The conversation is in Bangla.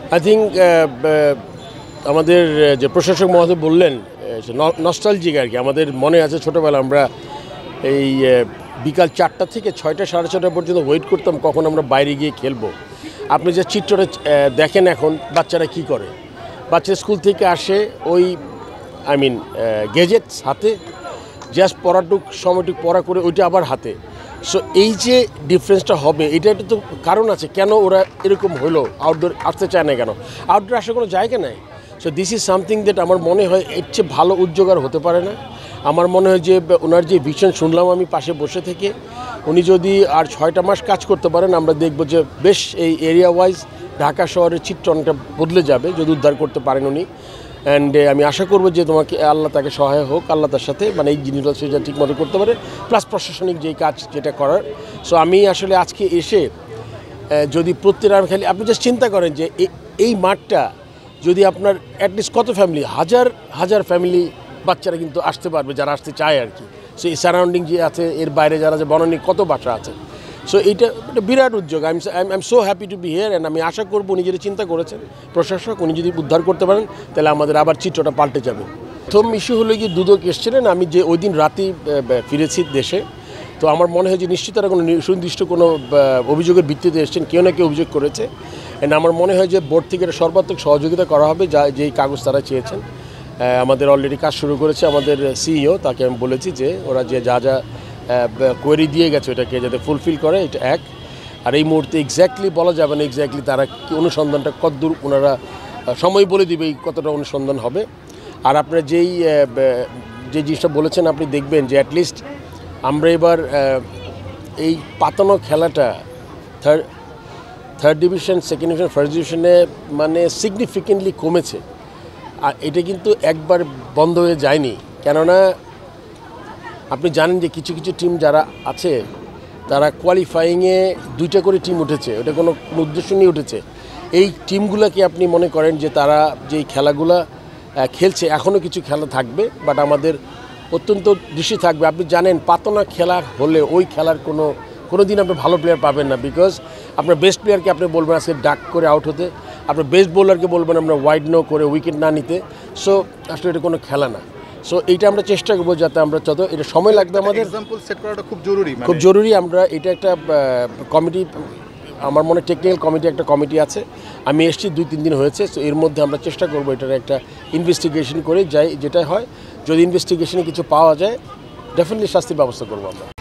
আই থিঙ্ক আমাদের যে প্রশাসক মহোদয় বললেন নস্টালজিক আর কি। আমাদের মনে আছে ছোটোবেলা আমরা এই বিকাল 4টা থেকে 6টা সাড়ে 6টা পর্যন্ত ওয়েট করতাম কখন আমরা বাইরে গিয়ে খেলবো। আপনি যে চিত্রটা দেখেন এখন বাচ্চারা কি করে, বাচ্চারা স্কুল থেকে আসে ওই গেজেটস হাতে, জাস্ট পড়াটুক সময়টুক পড়া করে ওইটা আবার হাতে। সো এই যে ডিফারেন্সটা হবে, এটা একটা তো কারণ আছে কেন ওরা এরকম হলো, আউটডোর আসতে চায় না কেন, আউটডোর আসার কোনো জায়গা নেই। So this is something that আমার মনে হয় এর চেয়ে ভালো উদ্যোগ আর হতে পারে না। আমার মনে হয় যে ওনার যে ভিশন শুনলাম আমি পাশে বসে থেকে, উনি যদি আর 6টা মাস কাজ করতে পারেন আমরা দেখব যে বেশ এই এরিয়া ওয়াইজ ঢাকা শহরের চিত্র অনেকটা বদলে যাবে যদি উদ্ধার করতে পারেন উনি। অ্যান্ড আমি আশা করবো যে তোমাকে আল্লাহ তাকে সহায় হোক, আল্লাহ তার সাথে এই জিনিসটা সেটা ঠিক মতো করতে পারে, প্লাস প্রশাসনিক যেই কাজ যেটা করার। সো আমি আসলে আজকে এসে যদি প্রত্যেকটা খালি আপনি জাস্ট চিন্তা করেন যে এই মাঠটা যদি আপনার অ্যাটলিস্ট কত ফ্যামিলি, হাজার হাজার ফ্যামিলি বাচ্চারা কিন্তু আসতে পারবে যারা আসতে চায় আর কি। সো এই সারাউন্ডিং যে আছে এর বাইরে যারা যে বনানী কত বাসা আছে। সো এইটা একটা বিরাট উদ্যোগ। I am so happy to B here. And আমি আশা করবো উনি যেটা চিন্তা করেছেন প্রশাসক, উনি যদি উদ্ধার করতে পারেন তাহলে আমাদের আবার চিত্রটা পাল্টে যাবে। প্রথম ইস্যু হলো গিয়ে দুদক এসেছিলেন, আমি যে ওই দিন রাতেই ফিরেছি দেশে। তো আমার মনে হয় যে নিশ্চিত তারা কোনো সুনির্দিষ্ট কোনো অভিযোগের ভিত্তিতে এসেছেন, কেউ না কেউ অভিযোগ করেছে। অ্যান্ড আমার মনে হয় যে বোর্ড থেকে এটা সর্বাত্মক সহযোগিতা করা হবে, যেই কাগজ তারা চেয়েছেন। আমাদের অলরেডি কাজ শুরু করেছে আমাদের সিইও, তাকে আমি বলেছি যে ওরা যে যা যা কোয়েরি দিয়ে গেছে ওটাকে যাতে ফুলফিল করে, এটা এক। আর এই মুহূর্তে এক্স্যাক্টলি বলা যাবে না এক্স্যাক্টলি তারা কি অনুসন্ধানটা কতদূর, ওনারা সময় বলে দিবে এই কতটা অনুসন্ধান হবে। আর আপনারা যে জিনিসটা বলেছেন আপনি দেখবেন যে অ্যাটলিস্ট আমরা এবার এই পাতানো খেলাটা third division, second division, first ডিভিশনে সিগনিফিকেন্টলি কমেছে। আর এটা কিন্তু একবার বন্ধ হয়ে যায়নি, কেননা আপনি জানেন যে কিছু কিছু টিম যারা আছে তারা কোয়ালিফাইংয়ে 2টা করে টিম উঠেছে, ওটা কোনো উদ্দেশ্য নিয়ে উঠেছে। এই টিমগুলোকে আপনি মনে করেন যে তারা যেই খেলাগুলো খেলছে এখনও কিছু খেলা থাকবে, বাট আমাদের অত্যন্ত দৃষ্টি থাকবে। আপনি জানেন পাতনা খেলা হলে ওই খেলার কোনো দিন আপনি ভালো প্লেয়ার পাবেন না, বিকজ আপনার বেস্ট প্লেয়ারকে আপনি বলবেন আজকে ডাক করে আউট হতে, আপনার বেস্ট বোলারকে বলবেন আমরা ওয়াইড নো করে উইকেট না নিতে। সো আসলে এটা কোনো খেলা না। সো এইটা আমরা চেষ্টা করবো যাতে আমরা যত এটা সময় লাগবে আমাদের এক্সাম্পল সেট করাটা খুব জরুরি, খুব জরুরি। আমরা এটা একটা কমিটি, আমার মনে টেকনিক্যাল কমিটি একটা কমিটি আছে, আমি এসেছি 2-3 দিন হয়েছে। সো এর মধ্যে আমরা চেষ্টা করবো এটার একটা ইনভেস্টিগেশন করে যেটা হয়, যদি ইনভেস্টিগেশনে কিছু পাওয়া যায় ডেফিনেটলি শাস্তির ব্যবস্থা করবো আমরা।